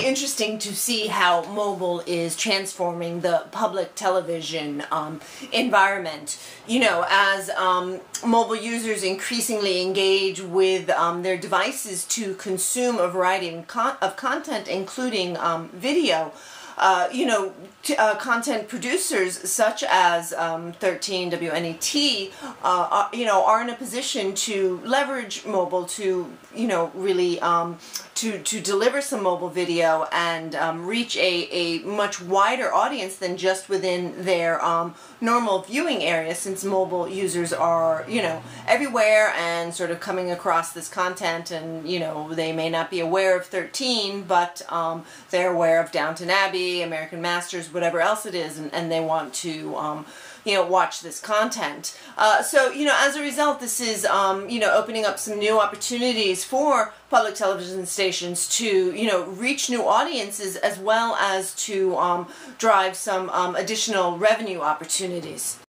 really interesting to see how mobile is transforming the public television environment. You know, as mobile users increasingly engage with their devices to consume a variety of content, including video. Content producers such as 13 WNET, are in a position to leverage mobile to, really to deliver some mobile video and reach a much wider audience than just within their normal viewing area, since mobile users are, everywhere and sort of coming across this content, and, they may not be aware of 13, but they're aware of Downton Abbey, American Masters, whatever else it is, and they want to watch this content. So as a result, this is opening up some new opportunities for public television stations to reach new audiences, as well as to drive some additional revenue opportunities.